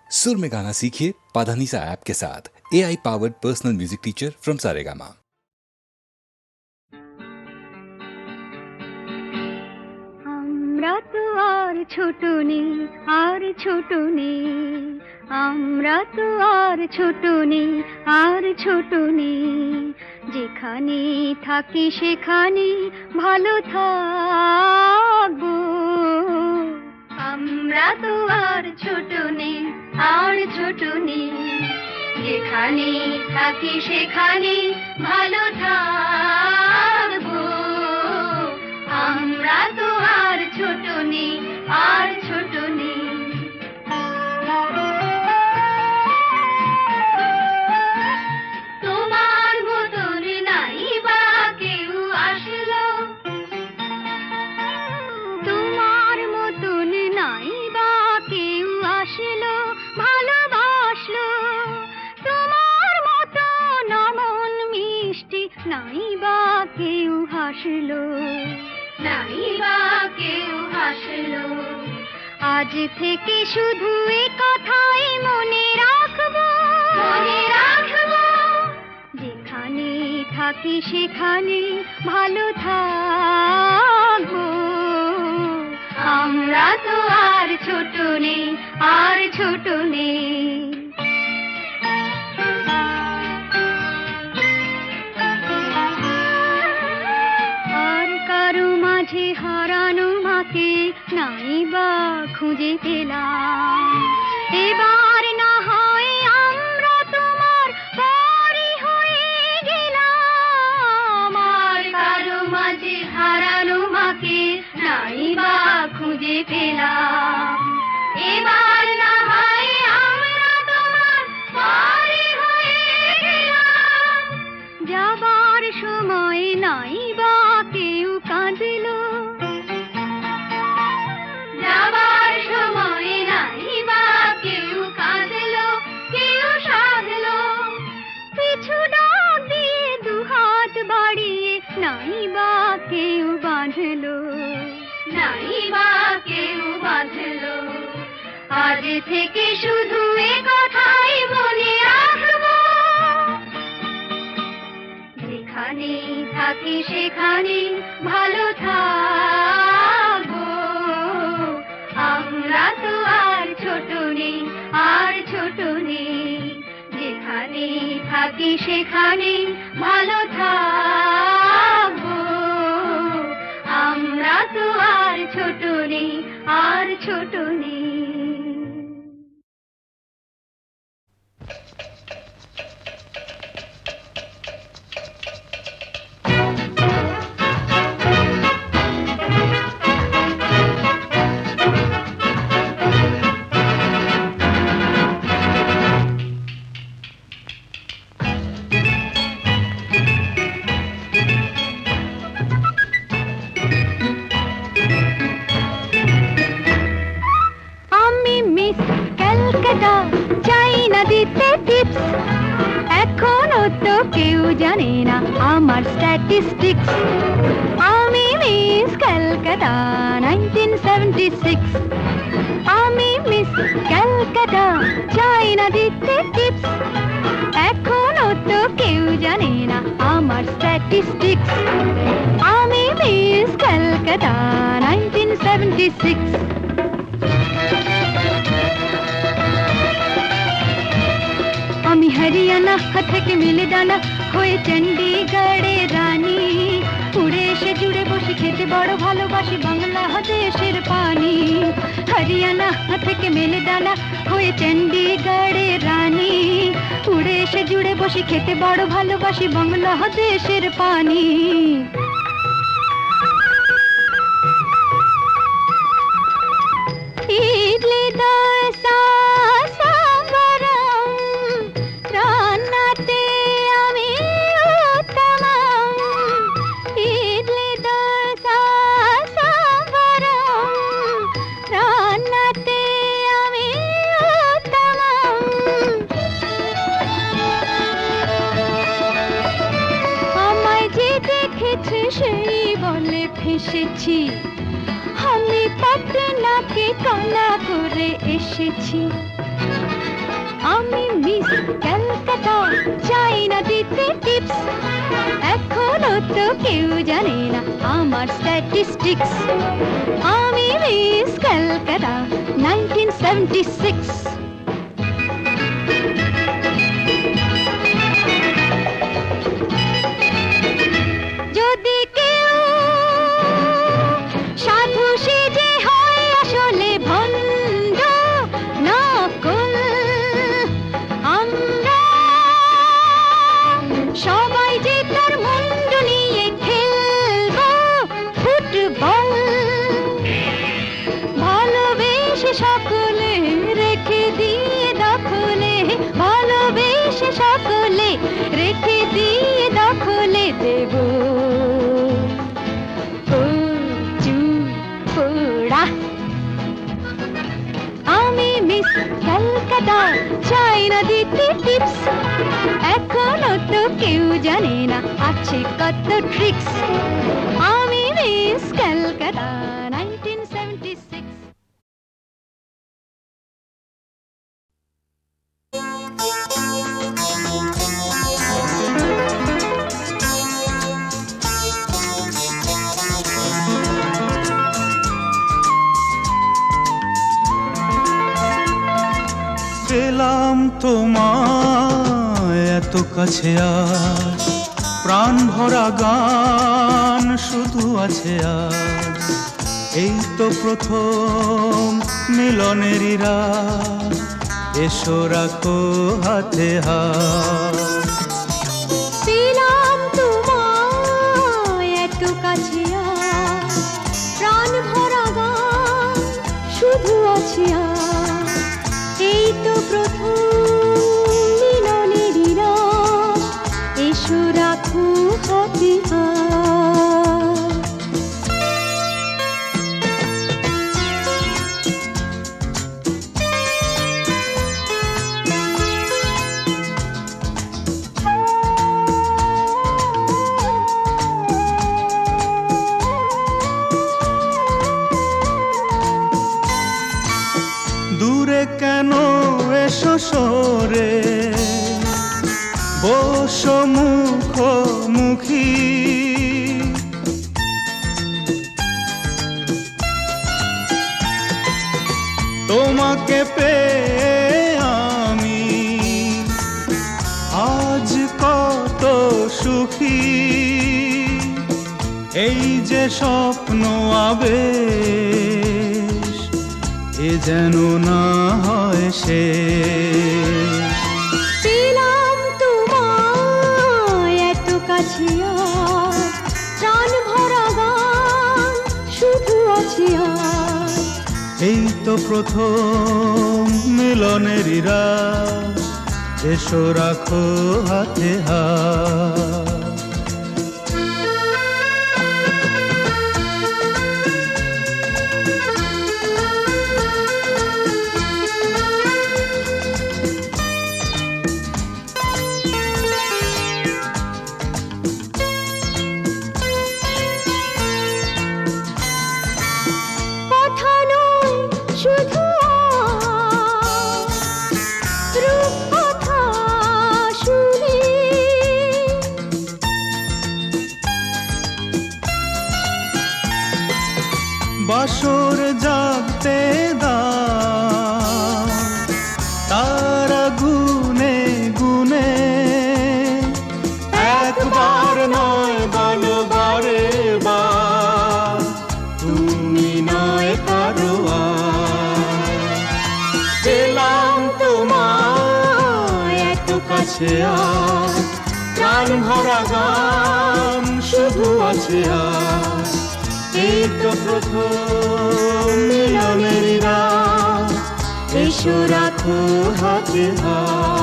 सुर में गाना सीखिए पाधानीसा ऐप के साथ। AI powered personal music teacher from Saregama. আমরা তো আর ছোট নেই, আর ছোট নেই, আমরা তো আর ছোট নেই, আর ছোট নেই, যেখানে থাকি সেখানে ভালো থাকবো। আমরা তো আর ছোট নেই, আর ছোট নেই, যেখানে থাকি সেখানে ভালো থাকবো। আমরা তো আর ছোট নেই, আর ছোট নেই। তোমার মতন নাই বা কেউ আসলো, তোমার মতন নাই বা কেউ আসলো, ভালোবাসলো। তোমার মতন অমন মিষ্টি নাই বা কেউ হাসলো, নাই বা কেউ হাসলো। আজ থেকে শুধু এ কথাই মনে রাখবো, মনে রাখবো, যেখানে থাকি সেখানে ভালো থাকবো। আমরা তো আর ছোট নেই, আর ছোট নেই। মাঝে হারানো মাকে নাই বা খুঁজে পেলাম, এবার না হয় আমরা তোমার পরই হয়ে গেলাম। আর কারো মাঝে হারানো মাকে নাই বা খুঁজে পেলাম, এবার না হয় আমরা তোমার পরই হয়ে গেলাম। যাবার সময় নাই বা কেউ কাঁদলো, যাবার সময় নাই বা কেউ কাঁদলো, কেউ সাধলো। পিছু ডাক দিয়ে দুহাত বাড়িয়ে নাই বা কেউ বাঁধলো, নাই বা কেউ বাঁধলো। আজ থেকে শুধু এ কথাই মনে রাখবো, যেখানে থাকি সেখানে ভালো থাকবো। আমরা তো আর ছোট নেই, আর ছোট নেই, যেখানে থাকি সেখানে ভালো থাকবো। আমরা তো আর ছোট নেই, আর ছোট নেই। এখনো তো কেউ জানে না আমার স্ট্যাটিস্টিক্স। আমি মিস ক্যালকাটা 1976, আমি মিস ক্যালকাটা, চাই না দিতে টিপস। এখনো তো কেউ জানে না আমার স্ট্যাটিস্টিক্স। আমি মিস ক্যালকাটা 1976। আমি হরিয়ানা থেকে মিলে ডানা হয়ে চণ্ডীগড়ের রানী, উড়ে এসে জুড়ে বসে খেতে বড় ভালোবাসি বাংলাদেশের পানি। হরিয়ানা থেকে মেলে ডানা হয়ে চণ্ডীগড়ের রানী, উড়ে এসে জুড়ে বসে খেতে বড় ভালোবাসি বাংলাদেশের পানি। ইডলি দোসা সাম্বারম, রান্নাতে আমি উত্তমম। ইডলি দোসা সাম্বারম, রান্নাতে আমি উত্তমম। আমায় যে দেখেছে সেই বলে ফেসেছি, আমি পাটনাকে কানা করে এসেছি। টিপস, এখনো তো কেউ জানে না আমার স্ট্যাটিস্টিক্স। আমি মিস কলকাতা 1976। যদি কেউ সাধু সেজে হয় আসলে ভণ্ড নকল, আমরা সবাই যে তার মুন্ড নিয়ে খেলবো ফুটবল। ভালোবেসে সকলে রেখে দিয়ে দখলে, ভালোবেসে সকলে রেখে দিয়ে দখলে দেব পোড়া। আমি মিস কলকাতা, চাই না দিতে টিপস, এখনো তো কেউ জানে না আছে কত ট্রিক্স। আমি মিস কলকাতা 1976। পেলাম তোমায় এত কাছে, আর প্রাণ ভরা গান শুধু আছে আজ। এই তো প্রথম মিলনেরই রাত, এসো রাখো হাতে হাত। পেলাম তোমায় এত কাছে, আর প্রাণ ভরা গান শুধু আছে আজ। এই তো প্রথম মিলনেরই রাত, এসো রাখো হাতে হাত। দূরে কেন এসো সরে, বসো মুখোমুখি। তোমাকে পেয়ে আমি আজ কত সুখী। এই যে স্বপ্ন আবেশ, এ যেন না হয় শেষ। পেলাম তোমায় এত কাছে, আর প্রাণ ভরা গান শুধু আছে আজ। এই তো প্রথম মিলনেরই রাত, এসো রাখো হাতে হাত। কথা নয় শুধু রূপকথা শুনি, বাসর জাগতে দাও, তারা গুনে গুনে। একবার নয় বলো বারে বার, তুমি নয় কারো আর। পেলাম তোমায় এত কাছে, আর প্রাণ ভরা গান শুধু আছে আর। এই তো প্রথম মিলনেরই রাত, এসো রাখো হাতে হাত।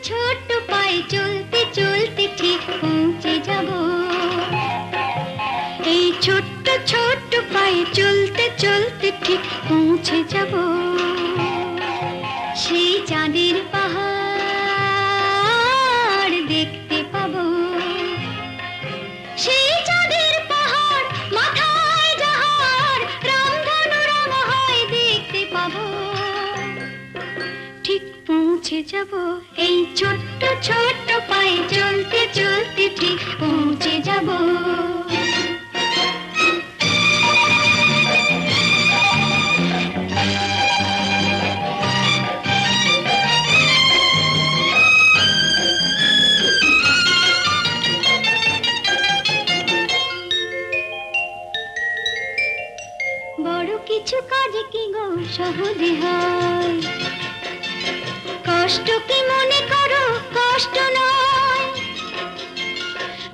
ছোট্ট পায়ে চলতে চলতে ঠিক পৌঁছে যাব। এই ছোট্ট ছোট্ট পায়ে চলতে চলতে ঠিক পৌঁছে যাব সেই চাঁদের পাহাড় দেখতে পাবো। সেই চাঁদের পাহাড় মাথায় যাহার রামধনু রাঙা হয় দেখতে পাবো। ঠিক পৌঁছে যাব এই ছোট্ট ছোট্ট পায়ে চলতে চলতে ঠিক পৌঁছে যাব। বড় কিছু কাজ কি গো সহজে হয়, কষ্ট কি মনে করো কষ্ট নয়।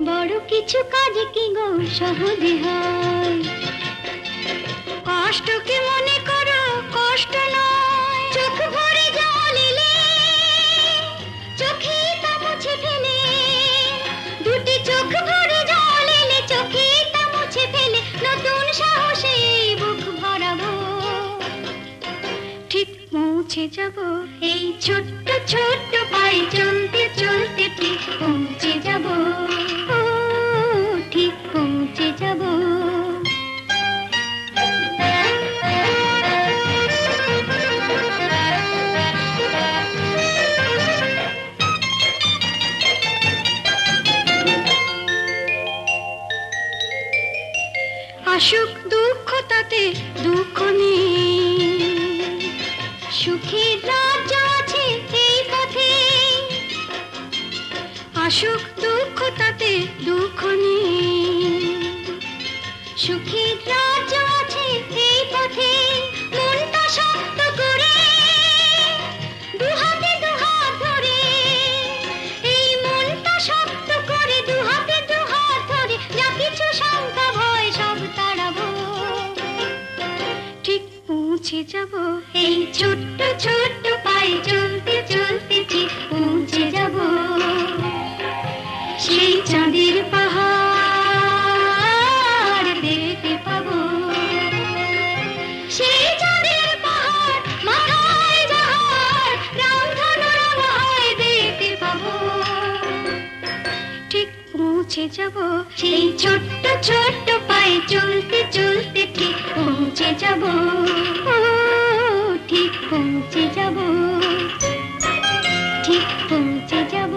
বড় কিছু কাজ কি গো সহজে হয়, কষ্ট কি মনে করো কষ্ট নয়। চোখ ভরে জল এলে চোখে তা মুছে ফেলে, দুটি চোখ ভরে জল এলে চোখে তা মুছে ফেলে নতুন সাহসে এই বুক ভরাবো। ঠিক পৌঁছে যাব এই ছোট্ট ছোট্ট পায়ে চলতে চলতে ঠিক পৌঁছে যাব। ও ঠিক পৌঁছে যাব। আসুক দুঃখ তাতে দুঃখ নেই, সুখের রাজ্য আছে এই পথে। আসুক দুঃখ তাতে দুঃখ নেই, সুখের রাজ্য আছে এই পথে। মনটা শক্ত করে দুহাতে দুহাত ধরে, এই মনটা শক্ত করে দুহাতে দুহাত ধরে যা কিছু শঙ্কা ভয় সব তাড়াবো। ঠিক পৌঁছে যাব এই ছোট্ট ছোট্ট পায়ে চলতে চলতে ঠিক পৌঁছে যাব সেই চাঁদের পাহাড় দেখতে পাবো। সেই চাঁদের পাহাড় মাথায় যাহার রামধনু রাঙা হয় দেখতে পাবো। ঠিক পৌঁছে যাব সেই ছোট্ট ছোট্ট পায়ে চলতে চলতে ঠিক পৌঁছে যাব। ও ঠিক পৌঁছে যাব, ঠিক পৌঁছে যাব,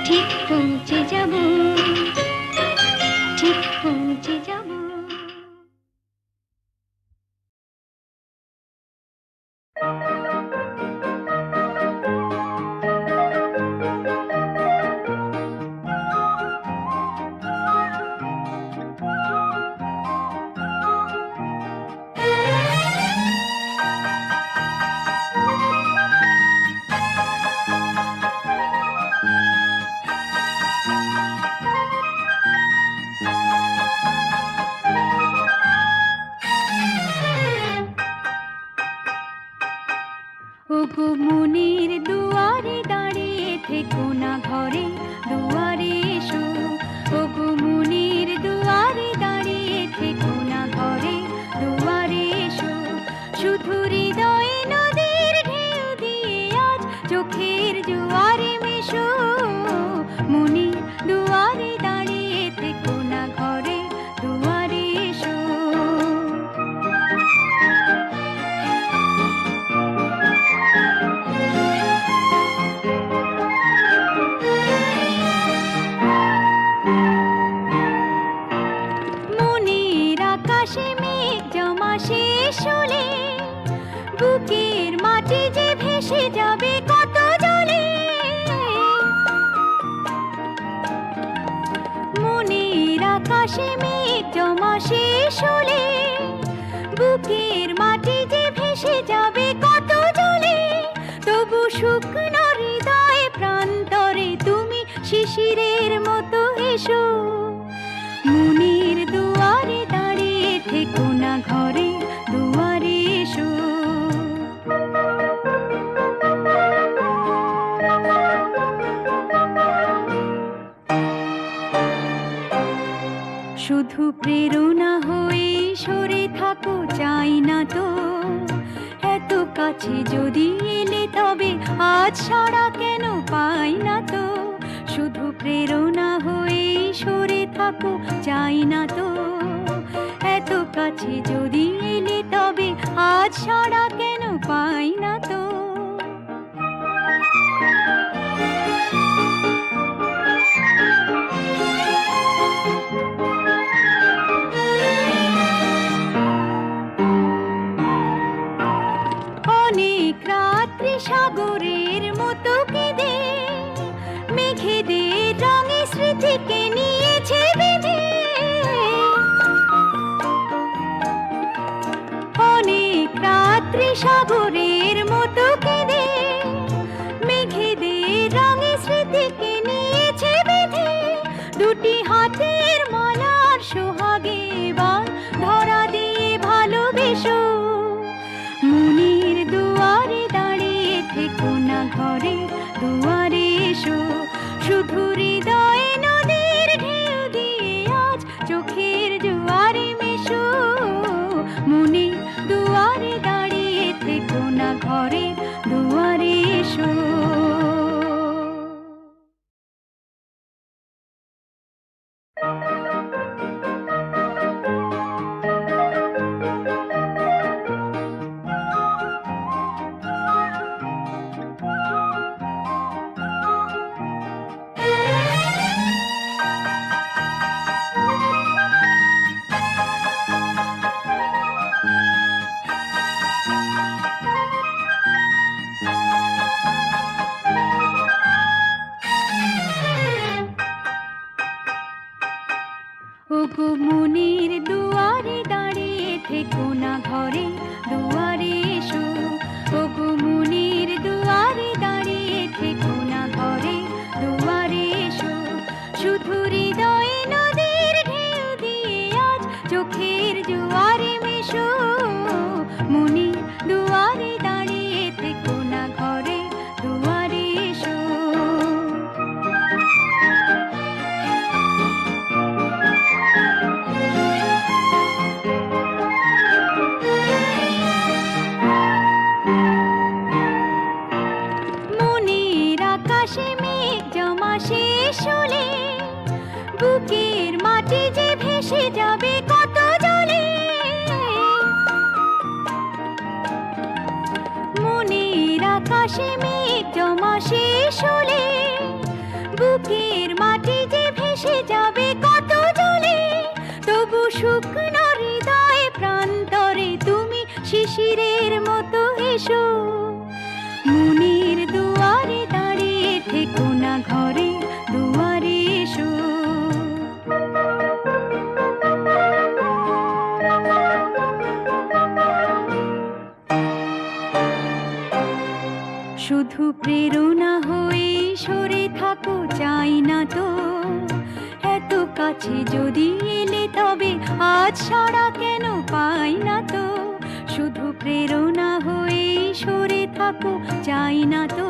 ঠিক পৌঁছে যাব, ঠিক পৌঁছে যাব। ওগো মনের দুয়ারে দাঁড়িয়ে থেকো না ঘরে দুয়ারে এসো। ওগো মনের দুয়ারে দাঁড়িয়ে থেকো না ঘরে দুয়ারে এসো। শুধু হৃদয়ে নদীর ঢেউ দিয়ে আজ চোখের জোয়ারে মেশো। মনের দুয়ারে দাঁড়িয়ে থেকো না ঘরে দুয়ারে এসো। আকাশে মেঘ জমা শেষ হলে বুকের মাটি যে ভেসে যাবে কত জলে। মনের আকাশে মেঘ জমা শেষ হলে বুকের মাটি যে ভেসে যাবে কত জলে। তবু শুকনো হৃদয় প্রান্তরে তুমি শিশিরের মতো এসো। মনের দুয়ারে দাঁড়িয়ে থেকো না ঘরে দুয়ারে এসো। প্রেরণা হয়ে সরে থাকো, চাই না তো এত কাছে যদি এলে তবে আজ সাড়া কেন পাই না তো। শুধু প্রেরণা হয়ে সরে থাকো, চাই না তো এত কাছে যদি এলে তবে আজ সাড়া কেন পাই না তো। অনেক রাত্রি সাগরের মতো কেঁদে মেঘেদের রঙে স্মৃতিকে নিয়েছে বেঁধে। অনেক রাত্রি সাগরের মতো কেঁদে মেঘেদের রঙে স্মৃতিকে নিয়েছে বেঁধে। দুটি হাতের মালার সোহাগে এবার ধরা দিয়ে ভালোবেসো। মনের দুয়ারে দাঁড়িয়ে থেকো না, ঘরে দুয়ারে এসো। শুধু হৃদয়ে নদীর ঢেউ দিয়ে আজ চোখের জোয়ারে মেশো। মনে দুয়ারে দাঁড়িয়ে থেকো না, ঘরে দুয়ারে এসো। ওগো মনের দুয়ারে দাঁড়িয়ে থেকো না, ঘরে দুয়ারে এসো। ওগো মনের দুয়ারে দাঁড়িয়ে থেকো না, ঘরে দুয়ারে এসো। শুধু হৃদয়ে নদীর ঢেউ দিয়ে আজ চোখের জোয়ারে মেশো। মনের দুয়ারে দাঁড়িয়ে থেকো না, ঘরে দুয়ারে এসো। আকাশে মেঘ জমা শেষ হলে বুকের মাটি যে ভেসে যাবে কত জলে। মনের আকাশে মেঘ জমা শেষ হলে বুকের মাটি যে ভেসে যাবে কত জলে। তবু শুকনো হৃদয় প্রান্তরে তুমি শিশিরের মতো এসো। মনের দুয়ারে দাঁড়িয়ে থেকো না, ঘরে দুয়ারে এসো। শুধু প্রেরণা হয়ে সরে থাকো, চাই না তো এত কাছে যদি এলে তবে আজ সাড়া কেন পাই না তো। শুধু প্রেরণা হয়ে সরে থাকো, চাই না তো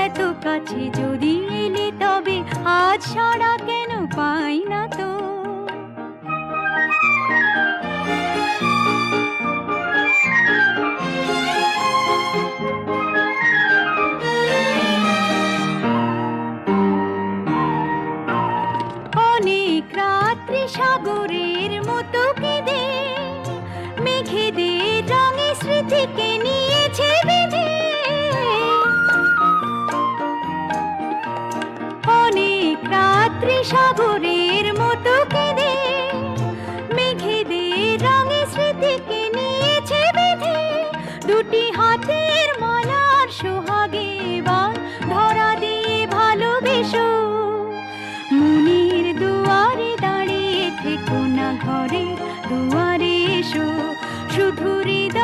এত কাছে যদি এলে তবে আজ সাড়া কেন পাই না তো। অনেক রাত্রি সাগরের মতো কেঁদে মেঘেদের রঙে স্মৃতিকে নিয়েছে বেঁধে। অনেক রাত্রি সাগরের মতো কেঁদে মেঘেদের রঙে স্মৃতিকে নিয়েছে বেঁধে। দুটি হাতের মালার সোহাগে এবার ধরা দিয়ে ভালোবেসো। মনের দুয়ারে দাঁড়িয়ে থেকো না, ঘরে দুয়ারে এসো। শুধু হৃদয়